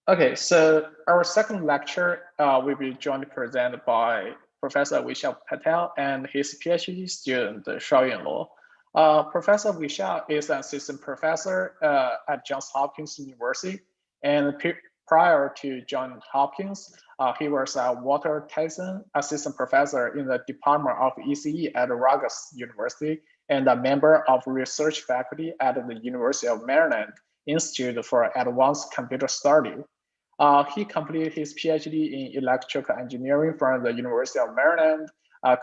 Okay, so our second lecture will be jointly presented by Professor Vishal Patel and his PhD student, Shao-Yuan. Professor Vishal is an assistant professor at Johns Hopkins University, and prior to Johns Hopkins, he was a Walter Tyson assistant professor in the Department of ECE at Rutgers University and a member of research faculty at the University of Maryland Institute for Advanced Computer Study. He completed his PhD in electrical engineering from the University of Maryland,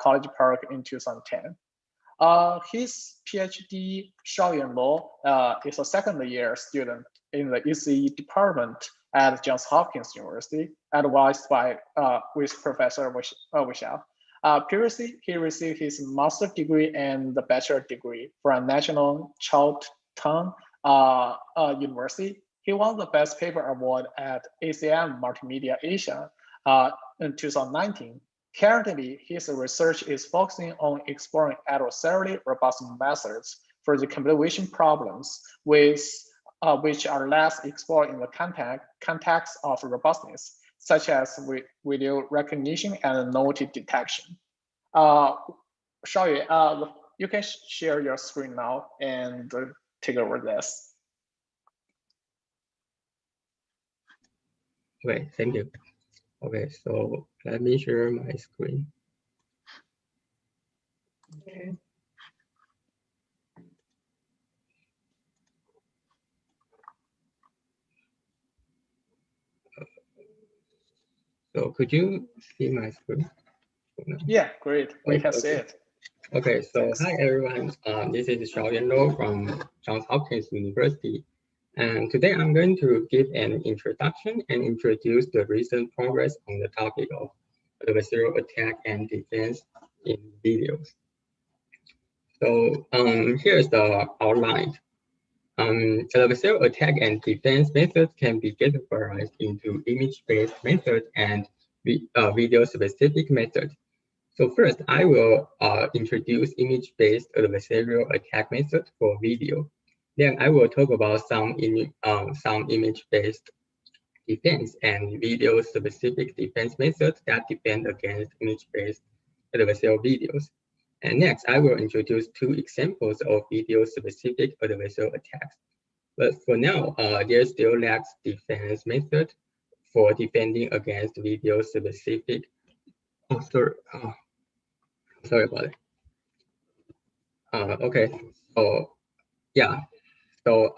College Park in 2010. His PhD, Shao-Yuan is a second-year student in the ECE department at Johns Hopkins University, advised by with Professor Vishal. Previously, he received his master's degree and the bachelor degree from National Chao-Tung University. He won the Best Paper Award at ACM Multimedia Asia in 2019. Currently, his research is focusing on exploring adversarially robust methods for the computer vision problems which are less explored in the context of robustness, such as video recognition and novelty detection. Shao-Yuan, you can share your screen now and take over this. Okay, thank you. Okay, so let me share my screen. Okay. So could you see my screen? Yeah, great. We can see it. Okay, so hi everyone. This is Shao-Yuan from Johns Hopkins University. And today I'm going to give an introduction and introduce the recent progress on the topic of adversarial attack and defense in videos. So here's the outline. Adversarial attack and defense methods can be categorized into image-based methods and video-specific methods. So first, I will introduce image-based adversarial attack methods for video. Then I will talk about some image-based defense and video-specific defense methods that defend against image-based adversarial videos. And next, I will introduce two examples of video-specific adversarial attacks. But for now, there still lacks defense method for defending against video-specific. Oh, sorry about it. Okay, so yeah, so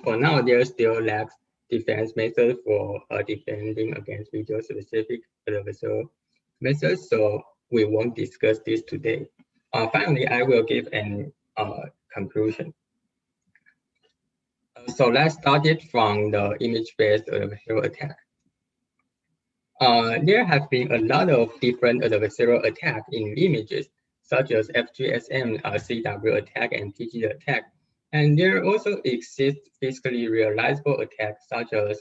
for now, there still lacks defense method for defending against video-specific adversarial methods. So we won't discuss this today. Finally, I will give an conclusion. So let's start it from the image-based adversarial attack. There have been a lot of different adversarial attacks in images, such as FGSM, CW attack, and PG attack. And there also exist physically realizable attacks, such as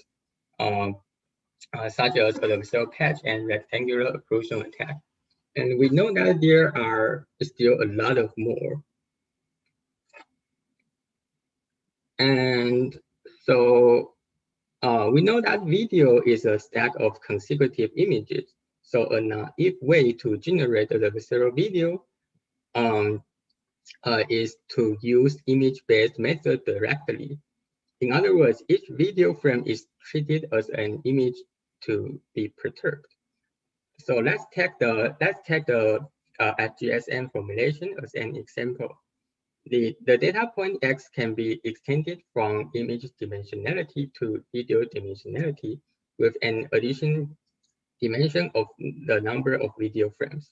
adversarial patch and rectangular occlusion attack. And we know that there are still a lot of more. And so we know that video is a stack of consecutive images. So a naive way to generate an adversarial video is to use image-based method directly. In other words, each video frame is treated as an image to be perturbed. So let's take the FGSM formulation as an example. The data point X can be extended from image dimensionality to video dimensionality with an addition dimension of the number of video frames.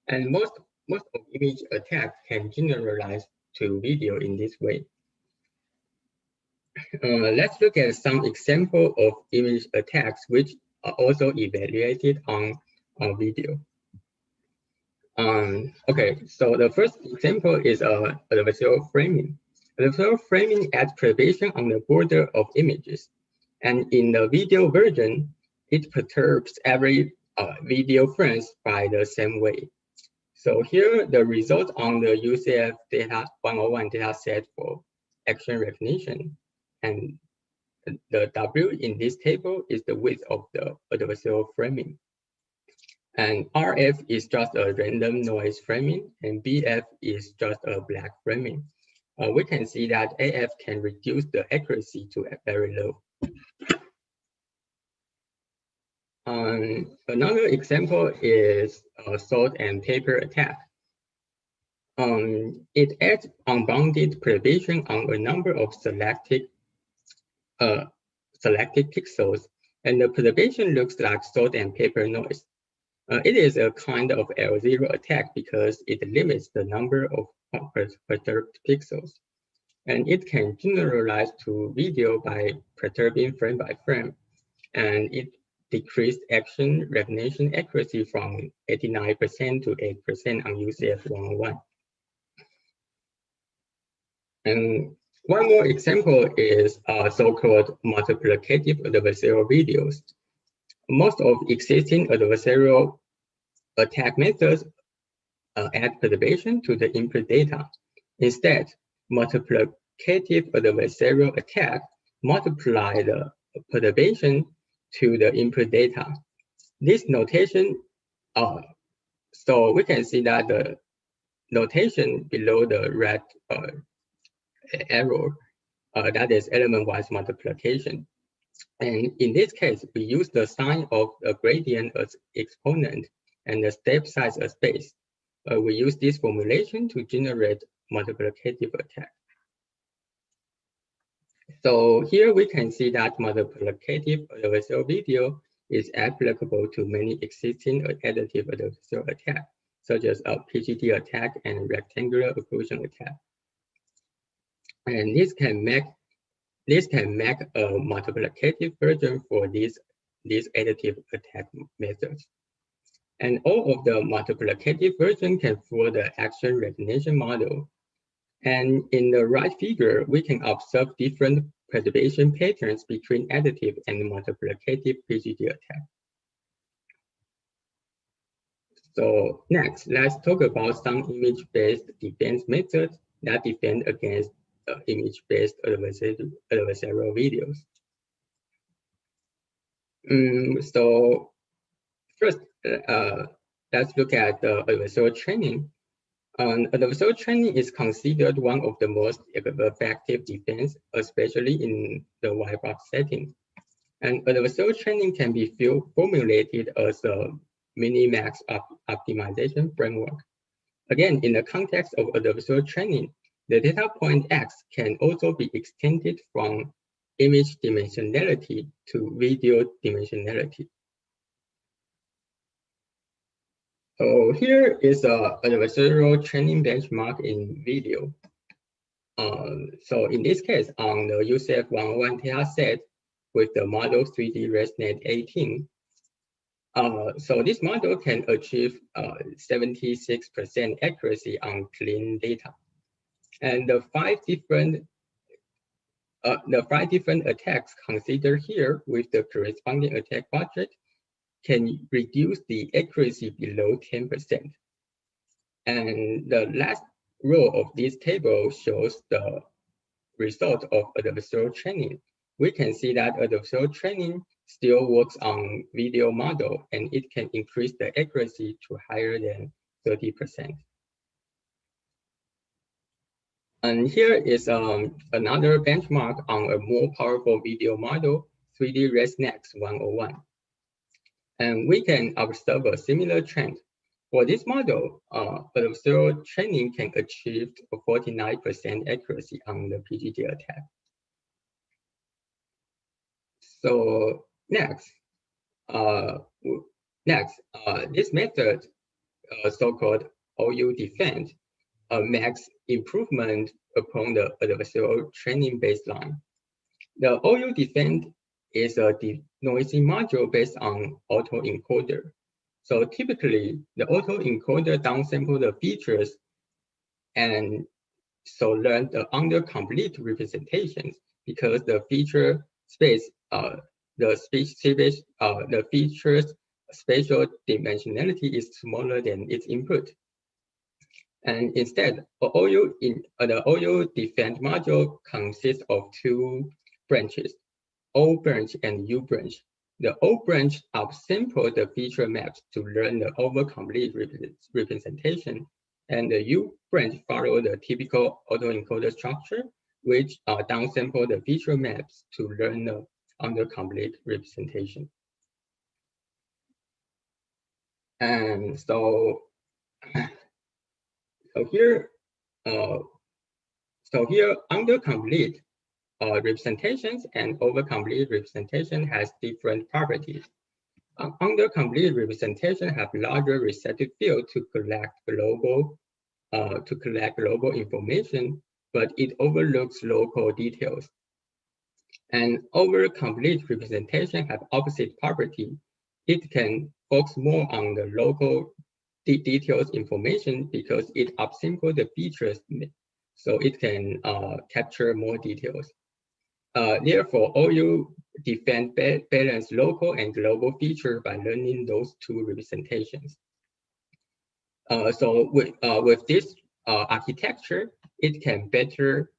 And most of image attacks can generalize to video in this way. Let's look at some example of image attacks which are also evaluated on video. Okay, so the first example is adversarial framing. Adversarial framing adds perturbation on the border of images. And in the video version, it perturbs every video frames by the same way. So here, the result on the UCF data 101 data set for action recognition. And the W in this table is the width of the adversarial framing. And RF is just a random noise framing, and BF is just a black framing. We can see that AF can reduce the accuracy to very low. Another example is a salt and pepper attack. It adds unbounded perturbation on a number of selected pixels, and the perturbation looks like salt and pepper noise. It is a kind of L0 attack because it limits the number of perturbed pixels, and it can generalize to video by perturbing frame by frame, and it decreased action recognition accuracy from 89% to 8% on UCF 101. And one more example is so-called multiplicative adversarial videos. Most of existing adversarial attack methods add perturbation to the input data. Instead, multiplicative adversarial attack multiply the perturbation to the input data. This notation, so we can see that the notation below the red arrow, that is element-wise multiplication. And in this case, we use the sign of a gradient as exponent and the step size as base. We use this formulation to generate multiplicative attack. So here we can see that multiplicative adversarial video is applicable to many existing additive adversarial attacks, such as a PGD attack and rectangular occlusion attack. And this can make a multiplicative version for these additive attack methods. And all of the multiplicative version can fool the action recognition model. And in the right figure, we can observe different perturbation patterns between additive and multiplicative PGD attack. So next, let's talk about some image-based defense methods that defend against image-based adversarial videos. So first, let's look at the adversarial training. Adversarial training is considered one of the most effective defense, especially in the white box setting. And adversarial training can be formulated as a minimax optimization framework. Again, in the context of adversarial training, the data point X can also be extended from image dimensionality to video dimensionality. So here is an adversarial training benchmark in video. So in this case, on the UCF 101 data set with the model 3D ResNet 18, so this model can achieve 76% accuracy on clean data. And the five different attacks considered here with the corresponding attack budget can reduce the accuracy below 10%. And the last row of this table shows the result of adversarial training. We can see that adversarial training still works on video model, and it can increase the accuracy to higher than 30%. And here is another benchmark on a more powerful video model, 3D ResNet 101. And we can observe a similar trend. For this model, adversarial training can achieve a 49% accuracy on the PGD attack. So next, this method, so-called AudioDefence, makes improvement upon the adversarial training baseline. The AudioDefence is a denoising module based on autoencoder. So typically, the autoencoder downsample the features and so learn the under complete representations because the feature space, the feature's spatial dimensionality is smaller than its input. And instead, the AudioDefence module consists of two branches. O branch and U branch. The O branch upsample the feature maps to learn the over-complete representation, and the U branch follow the typical autoencoder structure, which downsample the feature maps to learn the under-complete representation. And so here under-complete representations and over-complete representation has different properties. Under-complete representation have larger receptive field to collect global information, but it overlooks local details. And over-complete representation have opposite property. It can focus more on the local details information because it upsample the features, so it can capture more details. Therefore, AudioDefence balance local and global feature by learning those two representations. So with this architecture, it can better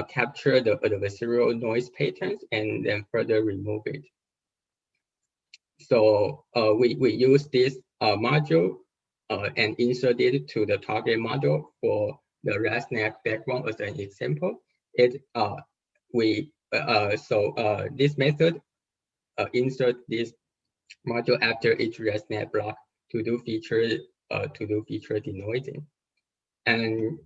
capture the adversarial noise patterns and then further remove it. So we use this module and insert it to the target module for the ResNet background as an example. This method insert this module after each ResNet block to do feature denoising. And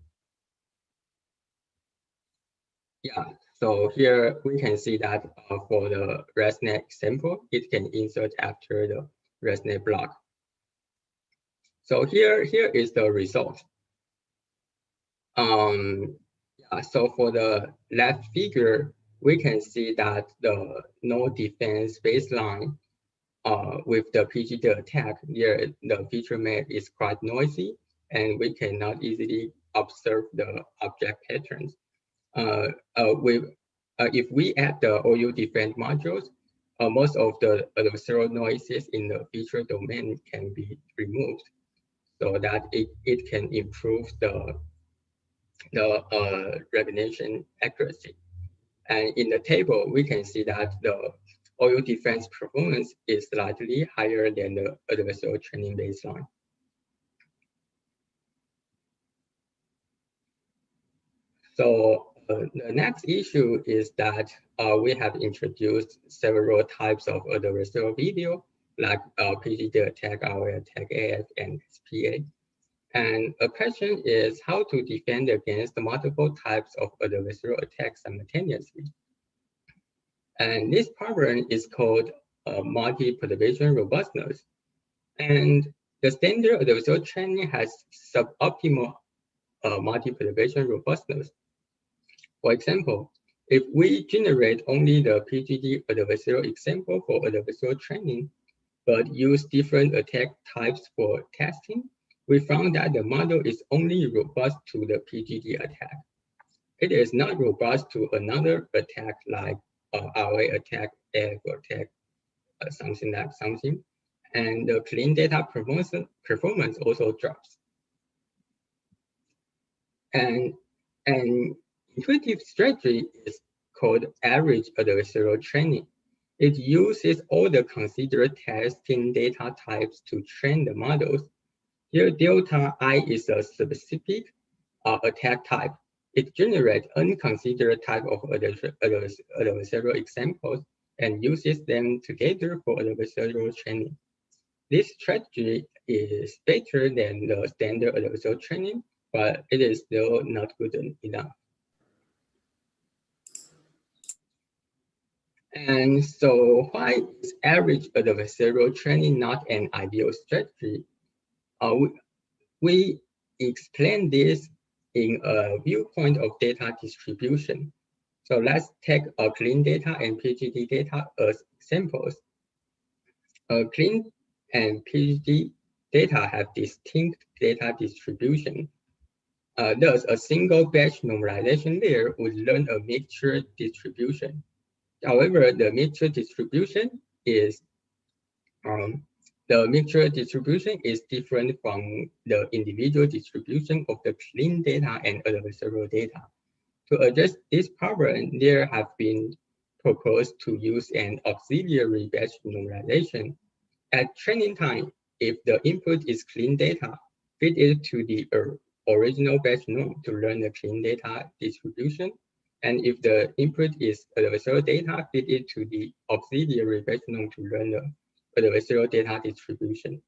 yeah, so here we can see that for the ResNet example, it can insert after the ResNet block. So here is the result. So for the left figure, we can see that the no defense baseline with the PGD attack, here the feature map is quite noisy, and we cannot easily observe the object patterns. If we add the AudioDefence modules, most of the adversarial noises in the feature domain can be removed, so that it can improve the recognition accuracy. And in the table, we can see that the AudioDefence performance is slightly higher than the adversarial training baseline. So the next issue is that we have introduced several types of adversarial video, like PGD attack, AOA attack, AF, and SPA. And a question is how to defend against multiple types of adversarial attacks simultaneously. And this problem is called multiplication robustness. And the standard adversarial training has suboptimal multiplication robustness. For example, if we generate only the PGD adversarial example for adversarial training, but use different attack types for testing, we found that the model is only robust to the PGD attack. It is not robust to another attack like AOA attack, AF attack, something like something. And the clean data performance also drops. And an intuitive strategy is called average adversarial training. It uses all the considered testing data types to train the models. Here, delta I is a specific attack type. It generates unconsidered type of adversarial examples and uses them together for adversarial training. This strategy is better than the standard adversarial training, but it is still not good enough. And so why is average adversarial training not an ideal strategy? We explain this in a viewpoint of data distribution. So let's take a clean data and PGD data as examples. Clean and PGD data have distinct data distribution. Thus, a single batch normalization layer would learn a mixture distribution. However, the mixture distribution is different from the individual distribution of the clean data and adversarial data. To address this problem, there have been proposed to use an auxiliary batch normalization. At training time, if the input is clean data, feed it to the original batch norm to learn the clean data distribution. And if the input is adversarial data, feed it to the auxiliary batch norm to learn the adversarial data distribution.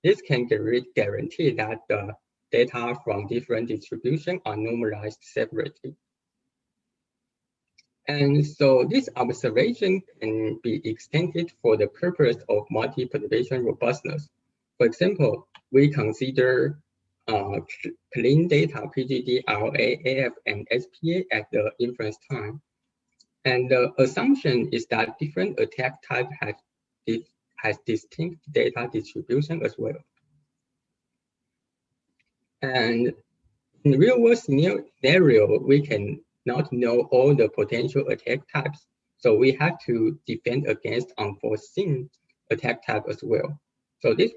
This can guarantee that the data from different distributions are normalized separately. And so this observation can be extended for the purpose of multi-perturbation robustness. For example, we consider clean data PGD, RA, AF, and SPA at the inference time. And the assumption is that different attack type has distinct data distribution as well. And in the real world scenario, we can not know all the potential attack types. So we have to defend against unforeseen attack type as well. So this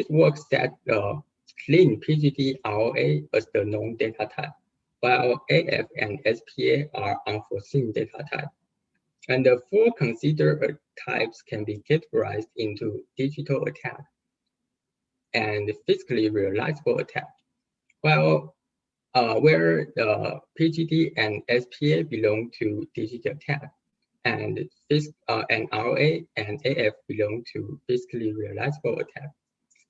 work set the clean PGD ROA as the known data type, while AF and SPA are unforeseen data type. And the four considered types can be categorized into digital attack and physically realizable attack. While where the PGD and SPA belong to digital attack, and ROA and AF belong to physically realizable attack.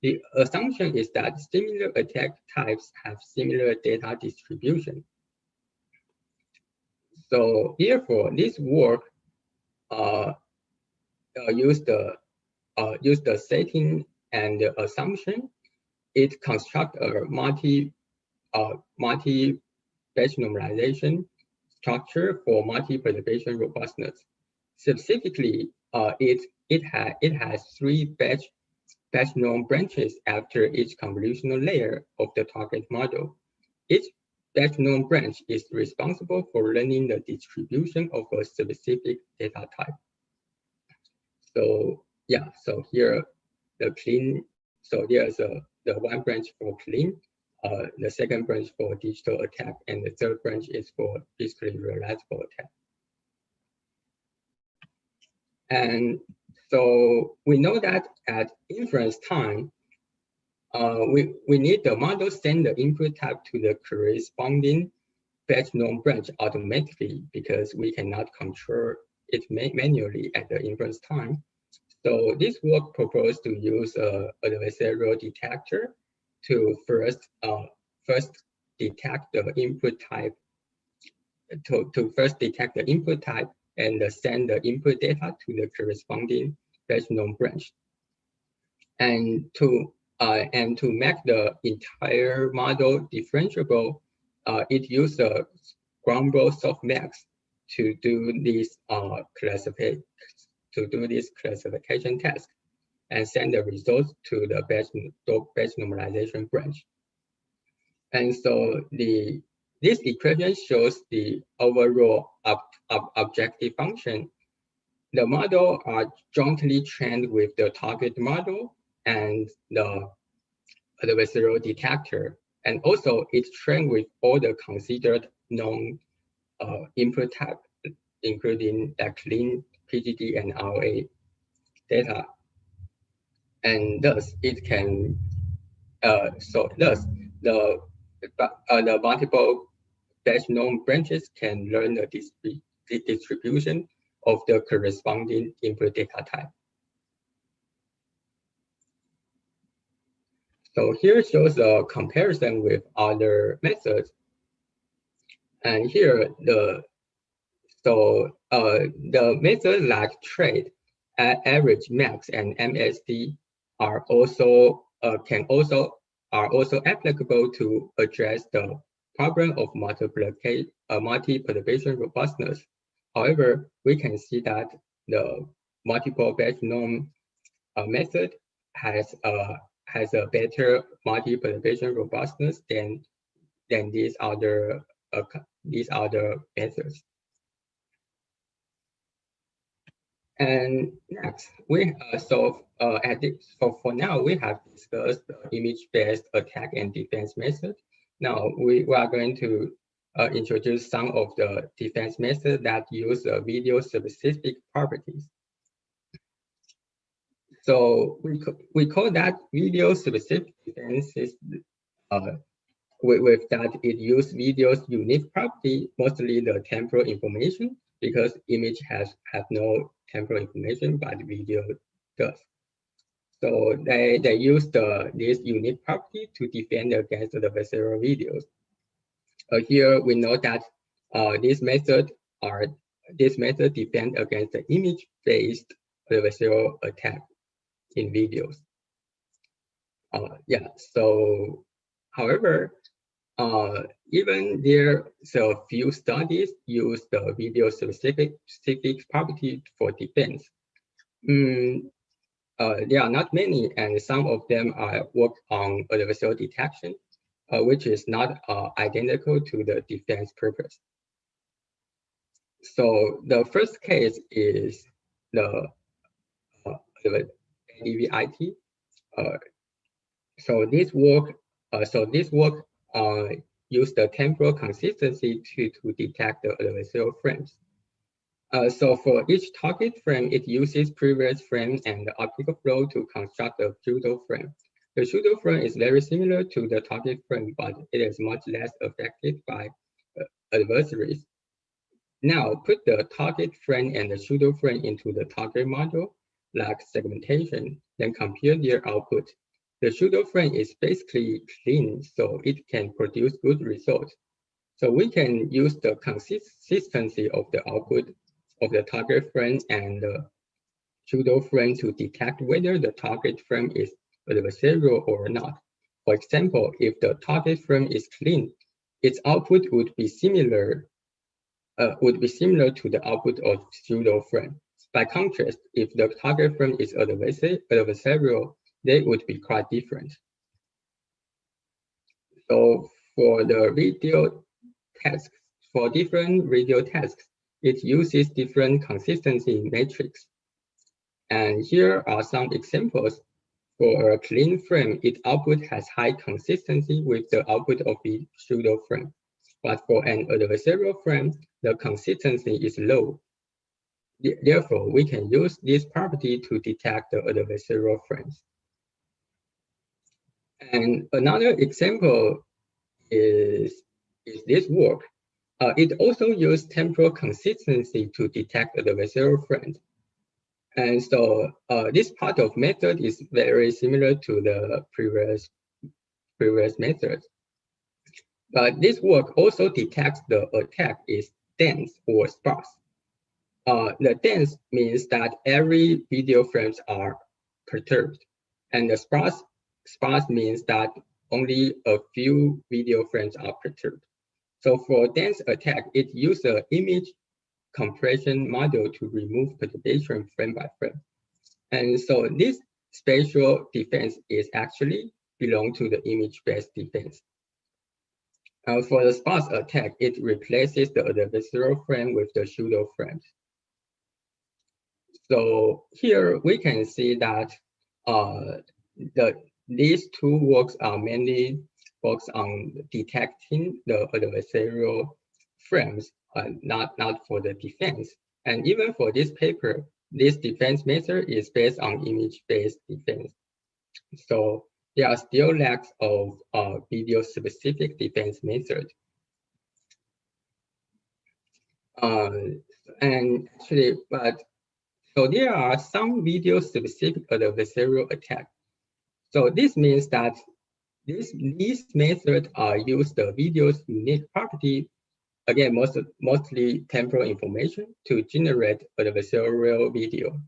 The assumption is that similar attack types have similar data distribution. So therefore, this work use the setting and the assumption. It constructs a multi-batch normalization structure for multi-perturbation robustness. Specifically, it has three batch norm branches after each convolutional layer of the target model. Each batch norm branch is responsible for learning the distribution of a specific data type. So yeah, so here the clean. So there's the one branch for clean, the second branch for digital attack, and the third branch is for physically realizable attack. And so we know that at inference time, we need the model send the input type to the corresponding batch norm branch automatically because we cannot control it manually at the inference time. So this work proposed to use an adversarial detector to first detect the input type, to first detect the input type and send the input data to the corresponding batch norm branch. And to make the entire model differentiable, it used a Grumble softmax to do this classification task and send the results to the batch normalization branch. And so this equation shows the overall objective function. The model are jointly trained with the target model and the adversarial detector. And also it's trained with all the considered known input type, including the clean PGD and ROA data. And thus it can, thus the multiple batch norm branches can learn the distribution of the corresponding input data type. So here shows a comparison with other methods. And here the methods like trade, average, max, and MSD are also applicable to address the problem of multi-perturbation robustness. However, we can see that the multiple batch norm method has a better multi-perturbation robustness than these other methods. And next, for now we have discussed the image-based attack and defense method. Now we are going to introduce some of the defense methods that use video-specific properties. So we call that video-specific defenses with that it uses video's unique property, mostly the temporal information, because image have no temporal information, but video does. So they use this unique property to defend against the adversarial videos. Here we know that this method defend against the image-based adversarial attack in videos. Yeah. So, however, even there's a few studies use the video-specific property for defense. There are not many, and some of them work on adversarial detection, which is not identical to the defense purpose. So the first case is the ADVIT. So this work use the temporal consistency to detect the adversarial frames. So for each target frame, it uses previous frame and the optical flow to construct a pseudo frame. The pseudo frame is very similar to the target frame, but it is much less affected by adversaries. Now put the target frame and the pseudo frame into the target module, like segmentation, then compare their output. The pseudo frame is basically clean, so it can produce good results. So we can use the consistency of the output of the target frame and the pseudo frame to detect whether the target frame is adversarial or not. For example, if the target frame is clean, its output would be similar to the output of pseudo frame. By contrast, if the target frame is adversarial, they would be quite different. So for the video tasks, for different video tasks, it uses different consistency metrics. And here are some examples. For a clean frame, its output has high consistency with the output of the pseudo frame. But for an adversarial frame, the consistency is low. Therefore, we can use this property to detect the adversarial frames. And another example is this work. It also uses temporal consistency to detect the adversarial frames. And so this part of method is very similar to the previous method. But this work also detects the attack is dense or sparse. The dense means that every video frames are perturbed, and the sparse means that only a few video frames are perturbed. So for dense attack, it uses an image compression module to remove perturbation frame by frame. And so this spatial defense is actually belong to the image-based defense. For the sparse attack, it replaces the adversarial frame with the pseudo frames. So here we can see that these two works are mainly focused on detecting the adversarial frames, not for the defense. And even for this paper, this defense method is based on image-based defense. So there are still lacks of video-specific defense method. And actually, so there are some video-specific adversarial attacks. So this means that these methods use the video's unique property, again, mostly temporal information, to generate adversarial video.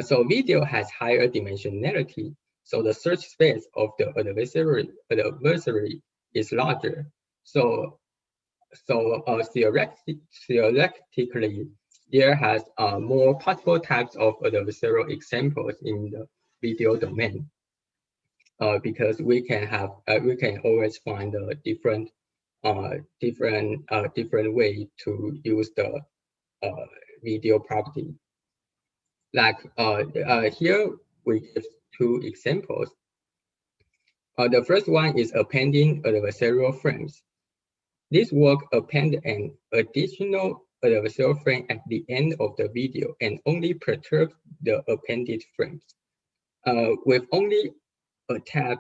So video has higher dimensionality, so the search space of the adversary is larger. So theoretically, there has more possible types of adversarial examples in the video domain, because we can always find a different way to use the video property. Like here we give two examples. The first one is appending adversarial frames. This work append an additional adversarial frame at the end of the video and only perturb the appended frames. With only a tab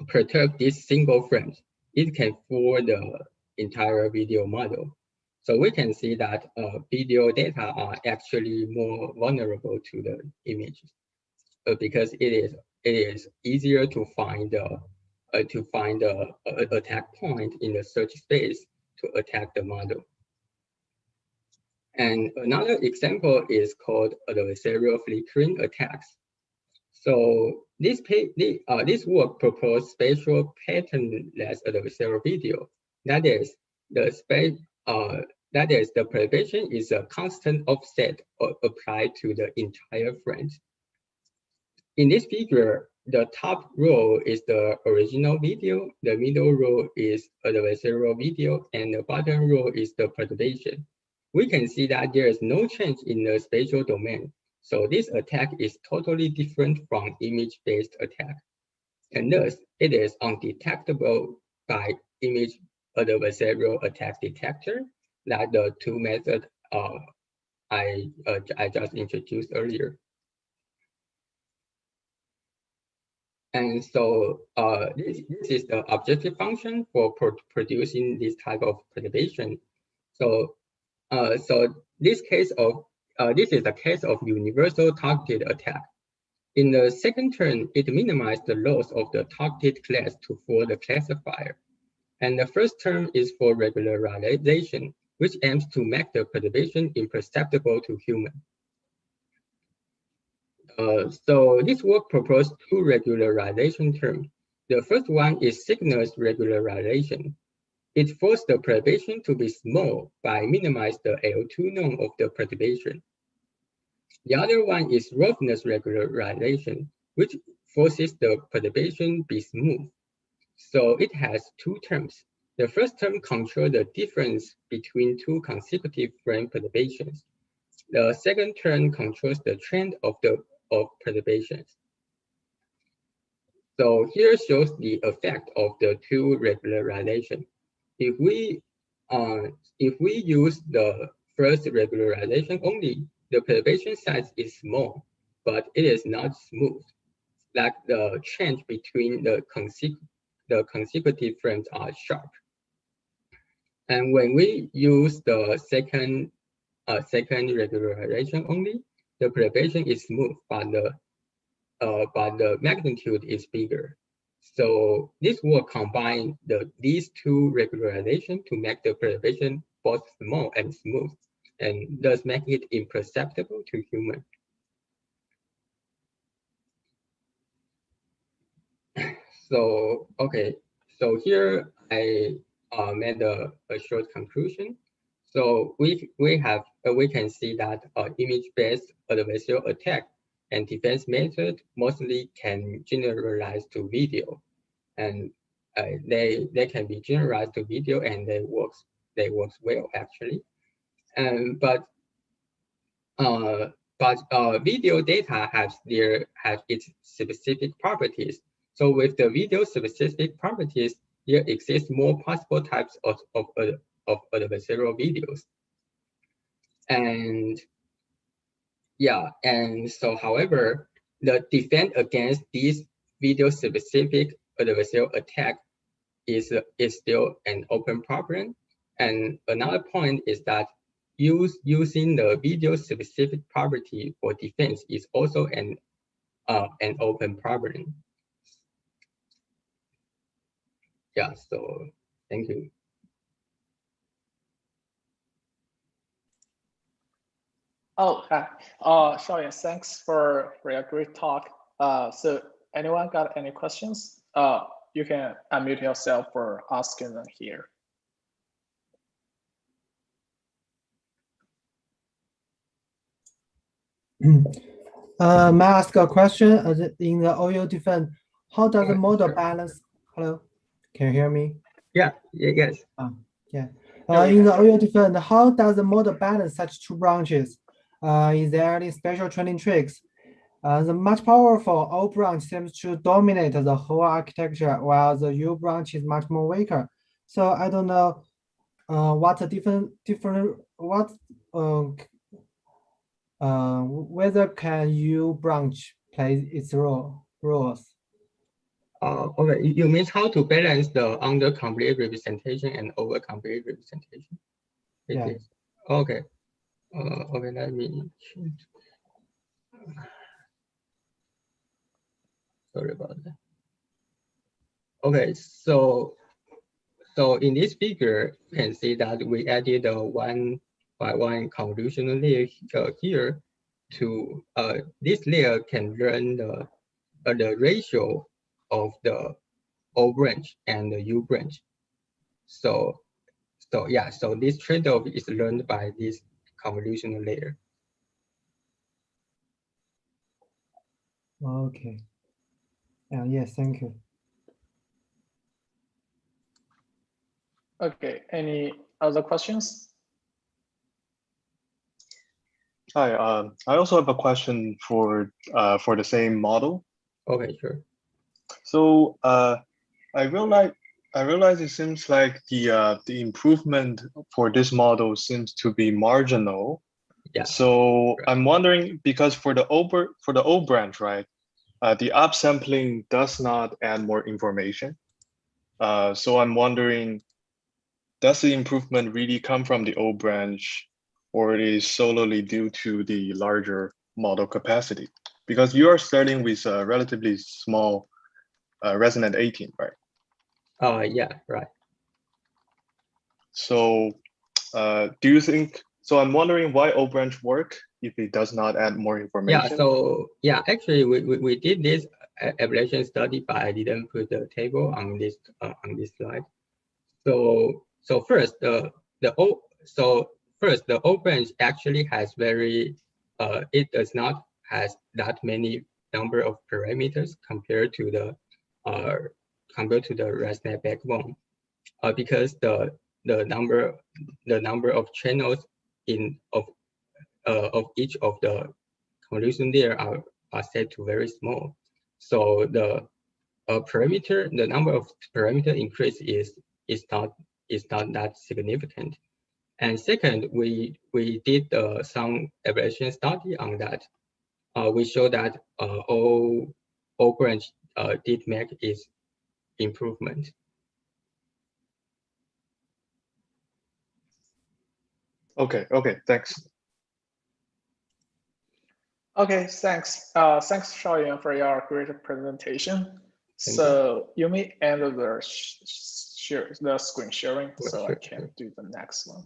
perturb these single frames, it can fool the entire video model. So we can see that video data are actually more vulnerable to the images because it is easier to find the attack point in the search space to attack the model. And another example is called adversarial flickering attacks. So this work proposed spatial patternless adversarial video. That is, the perturbation is a constant offset applied to the entire frame. In this figure, the top row is the original video, the middle row is adversarial video, and the bottom row is the perturbation. We can see that there is no change in the spatial domain. So this attack is totally different from image-based attack. And thus, it is undetectable by image adversarial attack detector, like the two methods I just introduced earlier. And so this is the objective function for producing this type of perturbation. So this is the case of universal targeted attack. In the second term, it minimizes the loss of the targeted class to fool the classifier. And the first term is for regularization, which aims to make the perturbation imperceptible to humans. So this work proposed two regularization terms. The first one is signals regularization. It forces the perturbation to be small by minimizing the L2 norm of the perturbation. The other one is roughness regularization, which forces the perturbation be smooth. So it has two terms. The first term controls the difference between two consecutive frame perturbations. The second term controls the trend of perturbations. So here shows the effect of the two regularization. If we use the first regularization only, the perturbation size is small, but it is not smooth. Like the change between the consecutive frames are sharp. And when we use the second regularization only, the perturbation is smooth, but the magnitude is bigger. So this will combine these two regularization to make the perturbation both small and smooth, and thus make it imperceptible to humans. So okay, so here I made a short conclusion. So we can see that image-based adversarial attack and defense method mostly can generalize to video, and they can be generalized to video, and they works well actually. But video data has its specific properties. So with the video specific properties, there exists more possible types of adversarial videos. And yeah, and so however, the defense against these video specific adversarial attack is still an open problem. And another point is that using the video specific property for defense is also an open problem. Yeah, so thank you. Oh, hi. Shao-Yuan, thanks for your great talk. So anyone got any questions? You can unmute yourself for asking them here. May I ask a question? In the AudioDefence, how does the model balance? Hello, can you hear me? Yeah, yes. Yeah. In the AudioDefence, how does the model balance such two branches? Is there any special training tricks? The much powerful O branch seems to dominate the whole architecture, while the U branch is much more weaker. So I don't know what the whether can you branch play its roles. Okay, you mean how to balance the under complete representation and over complete representation? Yeah. Okay. Okay, let me change. Sorry about that. Okay, so in this figure, you can see that we added a 1 by 1 convolutional layer here to this layer can learn the ratio of the O branch and the U branch. So yeah, so this trade-off is learned by this convolutional layer. Okay. Yes, thank you. Okay, any other questions? Hi, I also have a question for the same model. Okay, sure. So I realize it seems like the improvement for this model seems to be marginal. Yeah. So I'm wondering, because for the O branch, right, the upsampling does not add more information. So I'm wondering, does the improvement really come from the O branch, or it is solely due to the larger model capacity? Because you are starting with a relatively small resonant 18, right? Yeah, right. So do you think, so I'm wondering why O branch work if it does not add more information? Yeah, so yeah, actually we did this evaluation study, but I didn't put the table on this slide. So first the O branch actually has very it does not has that many number of parameters compared to the ResNet backbone, because the number of channels of each of the convolution layer are set to very small. So the number of parameter increase is not that significant. And second, we did some evaluation study on that. We show that O branch did make its improvement. Okay, thanks. Okay, thanks. Thanks, Shao-Yuan, for your great presentation. So you may end the screen sharing, so I can do the next one.